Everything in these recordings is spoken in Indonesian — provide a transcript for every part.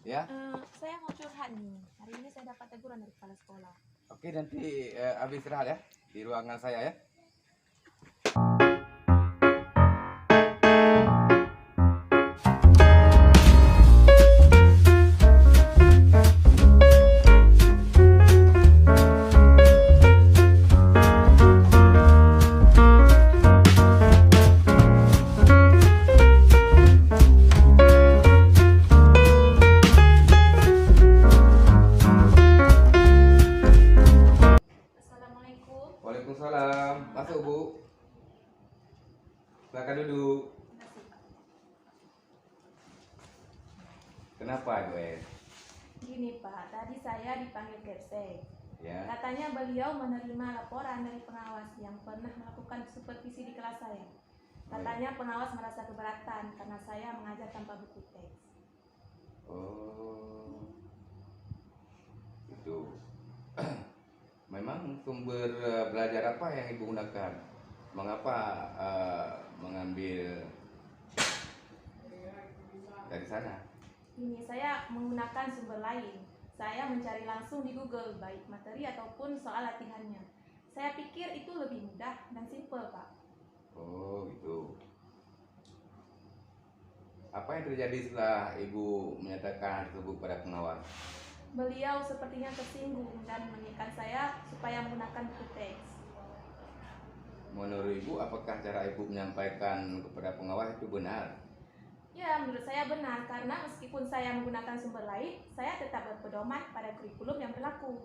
Ya, Saya mau curhat nih. Hari ini saya dapat teguran dari kepala sekolah. oke nanti habis istirahat ya di ruangan saya ya. Assalamualaikum. Waalaikumsalam. Masuk Bu. Silakan duduk. Terima kasih, Pak. Kenapa Ibu Es? Gini Pak, tadi saya dipanggil Kepsek. Ya. Katanya beliau menerima laporan dari pengawas yang pernah melakukan supervisi di kelas saya. Katanya pengawas merasa keberatan karena saya mengajar tanpa buku teks. Oh, itu. Memang sumber belajar apa yang Ibu gunakan? Mengapa mengambil dari sana? Ini saya menggunakan sumber lain. Saya mencari langsung di Google, baik materi ataupun soal latihannya. Saya pikir itu lebih mudah dan simpel, Pak. Oh, gitu. Apa yang terjadi setelah Ibu menyatakan tersebut pada pengawas? Beliau sepertinya tersinggung dan mengingatkan saya supaya menggunakan buku teks. Menurut Ibu, apakah cara Ibu menyampaikan kepada pengawas itu benar? Ya, menurut saya benar karena meskipun saya menggunakan sumber lain, saya tetap berpedoman pada kurikulum yang berlaku.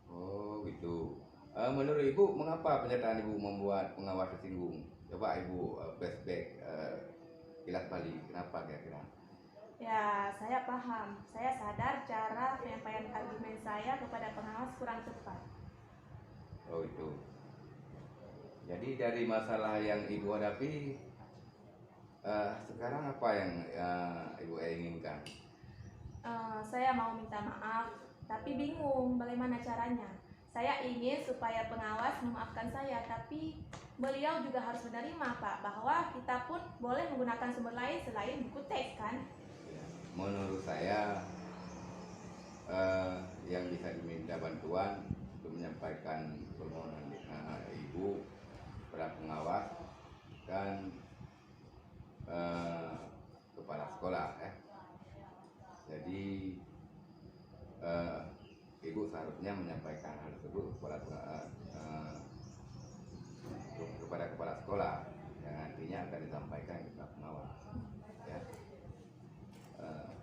Oh, gitu. Menurut Ibu, mengapa pernyataan Ibu membuat pengawas tersinggung? Coba Ibu flashback, kilas balik, kenapa kira-kira? Ya, saya paham. Saya sadar cara penyampaian argumen saya kepada pengawas kurang tepat. Oh, itu. Jadi dari masalah yang Ibu hadapi, sekarang apa yang Ibu inginkan? Saya mau minta maaf, tapi bingung bagaimana caranya. Saya ingin supaya pengawas memaafkan saya, tapi beliau juga harus menerima, Pak, bahwa kita pun boleh menggunakan sumber lain selain buku teks, kan? Ya, menurut saya yang bisa diminta bantuan untuk menyampaikan permohonan Ibu kepada pengawas dan kepala sekolah ya. Jadi Ibu seharusnya menyampaikan hal tersebut kepada kepala sekolah yang nantinya akan disampaikan kepada pengawas ya.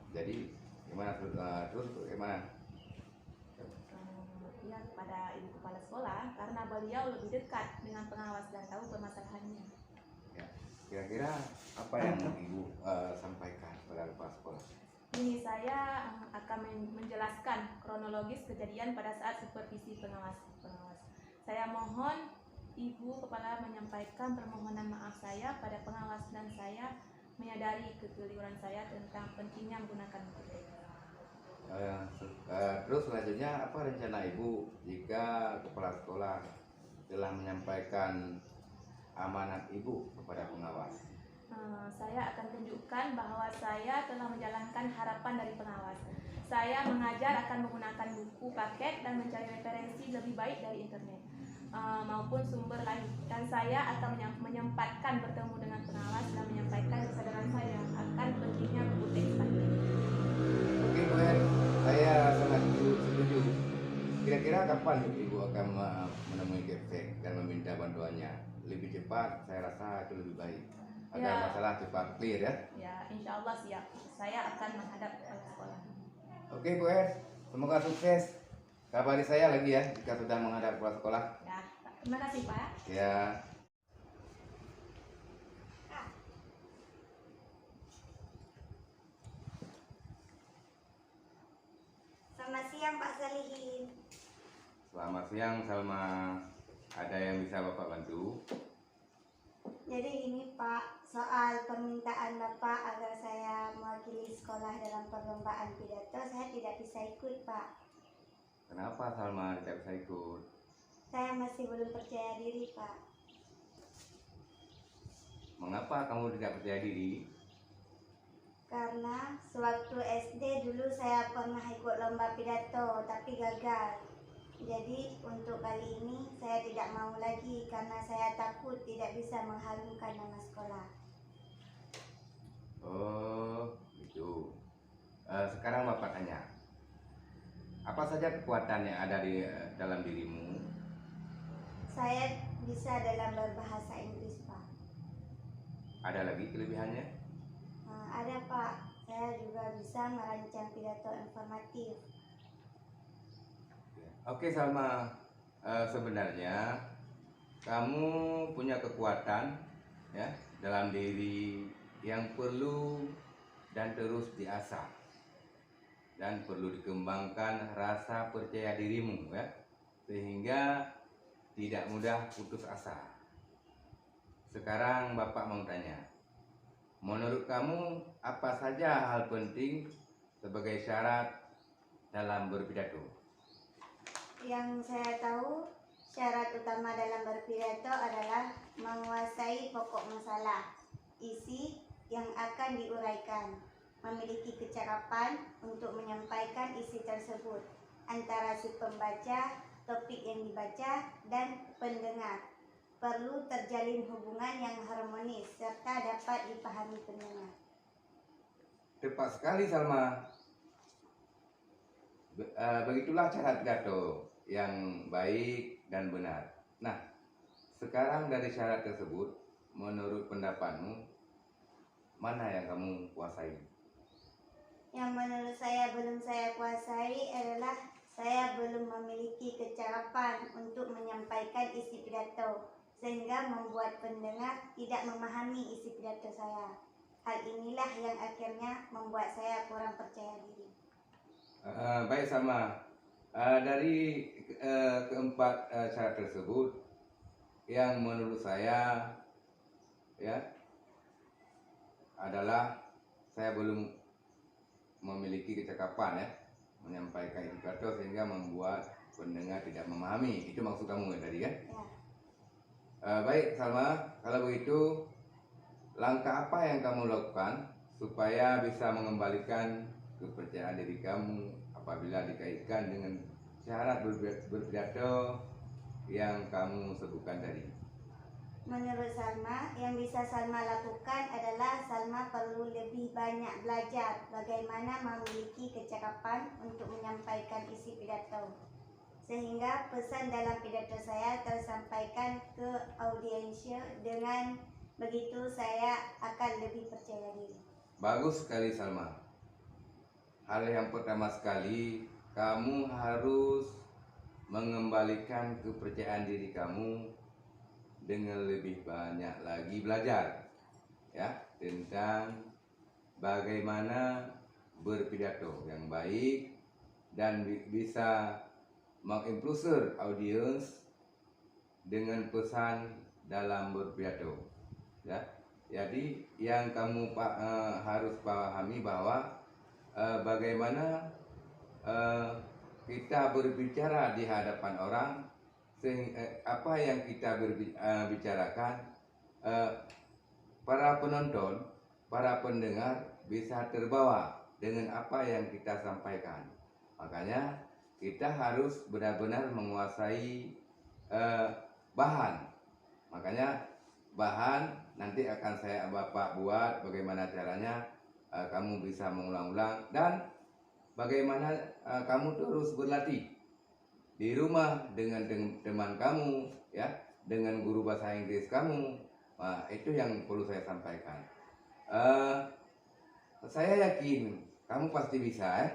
Jadi gimana terus gimana? Ya, kepada ibu kepala sekolah karena beliau lebih dekat dengan pengawas dan tahu permasalahannya. Ya, kira-kira apa yang Ibu sampaikan kepada kepala sekolah? Ini saya akan menjelaskan kronologis kejadian pada saat supervisi pengawas. Saya mohon Ibu Kepala menyampaikan permohonan maaf saya pada pengawas dan saya menyadari kekeliruan saya tentang pentingnya menggunakan buku teks. Terus selanjutnya apa rencana Ibu jika kepala sekolah telah menyampaikan amanat Ibu kepada pengawas? Saya akan tunjukkan bahwa saya telah menjalankan harapan dari pengawas. Saya mengajar akan menggunakan buku paket dan mencari referensi lebih baik dari internet maupun sumber lain. Dan saya akan menyempatkan bertemu dengan pengawas dan menyampaikan kesadaran saya akan pentingnya buku teks paket. Oke, Bu Er, saya sangat setuju. Kira-kira kapan Ibu akan menemui Kepsek dan meminta bantuannya? Lebih cepat, saya rasa itu lebih baik agar Ya. masalah cepat clear ya. Ya, insya Allah siap. Saya akan menghadap ke sekolah. Oke Bu Er, semoga sukses. Kabari saya lagi ya jika sudah menghadap kepala sekolah. Ya, terima kasih Pak. Ya. Selamat siang Pak Salihin. Selamat siang Salma. Ada yang bisa Bapak bantu? Jadi ini Pak, soal permintaan Bapak agar saya mewakili sekolah dalam perlombaan pidato, saya tidak bisa ikut Pak. Kenapa Salma tidak bisa ikut? Saya masih belum percaya diri Pak. Mengapa kamu tidak percaya diri? Karena sewaktu SD dulu saya pernah ikut lomba pidato tapi gagal. Jadi untuk kali ini saya tidak mau lagi karena saya takut tidak bisa mengharumkan nama sekolah. Oh, gitu. Sekarang Bapak tanya, apa saja kekuatan yang ada di dalam dirimu? Saya bisa dalam berbahasa Inggris, Pak. Ada lagi kelebihannya? Ada, Pak. Saya juga bisa merancang pidato informatif. Oke Salma, sebenarnya kamu punya kekuatan ya dalam diri yang perlu dan terus diasah dan perlu dikembangkan rasa percaya dirimu ya, sehingga tidak mudah putus asa. Sekarang Bapak mau tanya, menurut kamu apa saja hal penting sebagai syarat dalam berpidato? Yang saya tahu, syarat utama dalam berpidato adalah menguasai pokok masalah, isi yang akan diuraikan, memiliki kecakapan untuk menyampaikan isi tersebut antara si pembaca, topik yang dibaca, dan pendengar. Perlu terjalin hubungan yang harmonis serta dapat dipahami pendengar. Tepat sekali Salma. Begitulah cara pidato yang baik dan benar. Nah, sekarang dari syarat tersebut, menurut pendapatmu, mana yang kamu kuasai? Yang menurut saya belum saya kuasai adalah saya belum memiliki kecakapan untuk menyampaikan isi pidato, sehingga membuat pendengar tidak memahami isi pidato saya. Hal inilah yang akhirnya membuat saya kurang percaya diri. Baik Salma. Dari keempat syarat tersebut, yang menurut saya ya adalah saya belum memiliki kecakapan ya menyampaikan isi pidato sehingga membuat pendengar tidak memahami. Itu maksud kamu ya tadi ya? Baik Salma, kalau begitu langkah apa yang kamu lakukan supaya bisa mengembalikan kepercayaan diri kamu apabila dikaitkan dengan syarat berpidato yang kamu sebutkan tadi? Menurut Salma, yang bisa Salma lakukan adalah Salma perlu lebih banyak belajar bagaimana memiliki kecakapan untuk menyampaikan isi pidato, sehingga pesan dalam pidato saya tersampaikan ke audiensnya. Dengan begitu saya akan lebih percaya diri. Bagus sekali Salma. Hal yang pertama sekali, kamu harus mengembalikan kepercayaan diri kamu dengan lebih banyak lagi belajar ya tentang bagaimana berpidato yang baik dan bisa mengimpluser audiens dengan pesan dalam berpidato ya. Jadi yang kamu harus pahami bahwa bagaimana kita berbicara di hadapan orang, apa yang kita bicarakan, para penonton, para pendengar bisa terbawa dengan apa yang kita sampaikan. Makanya kita harus benar-benar menguasai bahan. Makanya bahan nanti akan Bapak buat bagaimana caranya kamu bisa mengulang-ulang, dan bagaimana kamu terus berlatih di rumah dengan teman kamu ya, dengan guru bahasa Inggris kamu. Itu yang perlu saya sampaikan. Saya yakin kamu pasti bisa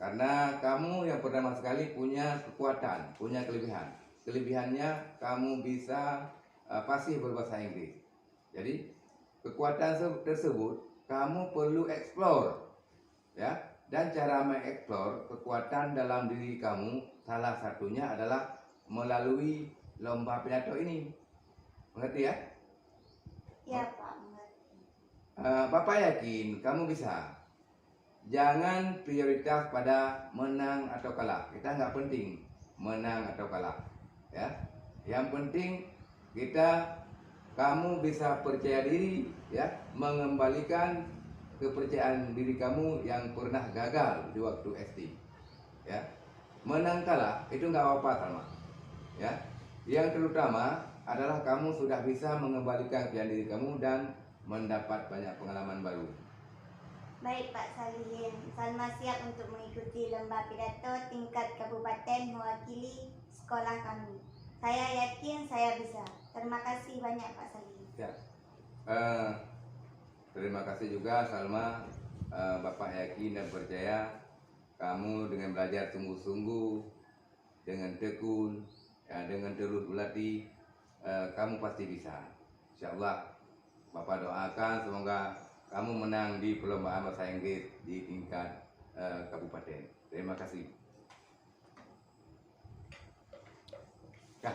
karena kamu yang pertama sekali punya kekuatan, punya kelebihan. Kelebihannya kamu bisa fasih berbahasa Inggris. Jadi kekuatan tersebut kamu perlu explore ya, dan cara mengeksplor kekuatan dalam diri kamu salah satunya adalah melalui lomba pidato ini. Mengerti ya? Ya Pak, mengerti. Bapak yakin kamu bisa. Jangan prioritas pada menang atau kalah. Kita nggak penting menang atau kalah ya. Yang penting kamu bisa percaya diri ya, mengembalikan kepercayaan diri kamu yang pernah gagal di waktu SD. Ya, menang kalah itu nggak apa-apa Salma. Ya, yang terutama adalah kamu sudah bisa mengembalikan kepercayaan diri kamu dan mendapat banyak pengalaman baru. Baik Pak Salihin, Salma siap untuk mengikuti lomba pidato tingkat kabupaten mewakili sekolah kami. Saya yakin saya bisa. Terima kasih banyak Pak Salihin. Ya. Terima kasih juga Salma. Bapak yakin dan percaya kamu dengan belajar sungguh-sungguh, dengan tekun, ya, dengan terus berlatih, kamu pasti bisa. Insya Allah Bapak doakan semoga kamu menang di perlombaan bahasa Inggris di tingkat kabupaten. Terima kasih. Ya.